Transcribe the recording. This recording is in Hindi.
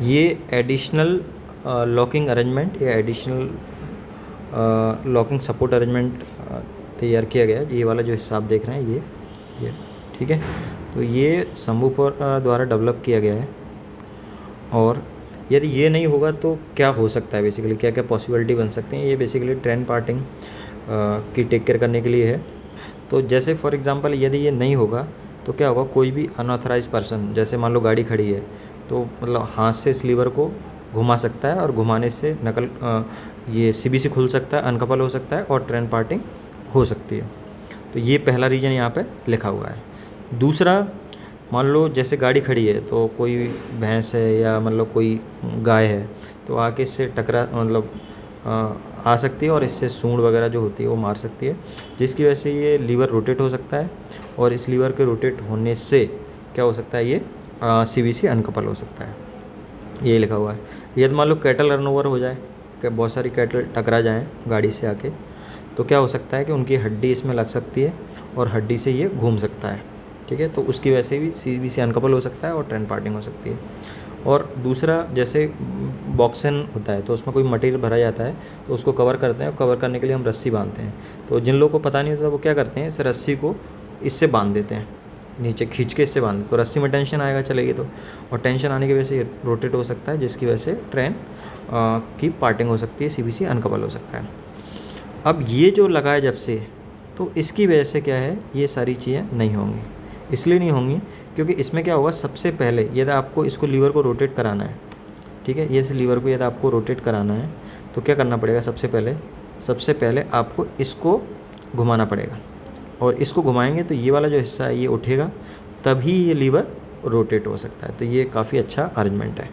ये एडिशनल लॉकिंग अरेंजमेंट या एडिशनल लॉकिंग सपोर्ट अरेंजमेंट तैयार किया गया है। ये वाला जो हिस्सा आप देख रहे हैं ये ठीक है। तो ये सबवूफर द्वारा डेवलप किया गया है। और यदि ये नहीं होगा तो क्या हो सकता है, बेसिकली क्या क्या पॉसिबिलिटी बन सकते हैं। ये बेसिकली ट्रेन पार्टिंग की टेक केयर करने के लिए है। तो जैसे फॉर एग्जांपल यदि ये नहीं होगा तो क्या होगा, कोई भी अनऑथराइज पर्सन, जैसे मान लो गाड़ी खड़ी है तो मतलब हाथ से इस लीवर को घुमा सकता है और घुमाने से ये सीबीसी खुल सकता है, अनकपल हो सकता है और ट्रेन पार्टिंग हो सकती है। तो ये पहला रीजन यहाँ पे लिखा हुआ है। दूसरा, मान लो जैसे गाड़ी खड़ी है तो कोई भैंस है या मतलब कोई गाय है तो आके इससे टकरा मतलब आ सकती है और इससे सूंड वगैरह जो होती है वो मार सकती है, जिसकी वजह से ये लीवर रोटेट हो सकता है। और इस लीवर के रोटेट होने से क्या हो सकता है, ये सीबीसी अनकपल हो सकता है। ये लिखा हुआ है। यदि मान लो कैटल रनओवर हो जाए, कि बहुत सारी कैटल टकरा जाएँ गाड़ी से आके, तो क्या हो सकता है कि उनकी हड्डी इसमें लग सकती है और हड्डी से ये घूम सकता है। ठीक है, तो उसकी वजह से भी सीबीसी अनकपल हो सकता है और ट्रेन पार्टिंग हो सकती है। और दूसरा, जैसे बॉक्सन होता है तो उसमें कोई मटेरियल भरा जाता है तो उसको कवर करते हैं, और कवर करने के लिए हम रस्सी बांधते हैं। तो जिन लोगों को पता नहीं होता वो क्या करते हैं, इस रस्सी को इससे बांध देते हैं, नीचे खींच के इससे बांध देते। तो रस्सी में टेंशन आएगा चलेगी तो, और टेंशन आने की वजह से रोटेट हो सकता है, जिसकी वजह से ट्रेन की पार्टिंग हो सकती है, सीबीसी अनकपल हो सकता है। अब ये जो लगा है जब से, तो इसकी वजह से क्या है, ये सारी चीज़ें नहीं होंगी। इसलिए नहीं होंगी क्योंकि इसमें क्या होगा, सबसे पहले यदि आपको इसको लीवर को रोटेट कराना है, ठीक है, ये इस लीवर को यदि आपको रोटेट कराना है तो क्या करना पड़ेगा, सबसे पहले आपको इसको घुमाना पड़ेगा। और इसको घुमाएंगे तो ये वाला जो हिस्सा है ये उठेगा, तभी ये लीवर रोटेट हो सकता है। तो ये काफ़ी अच्छा अरेंजमेंट है।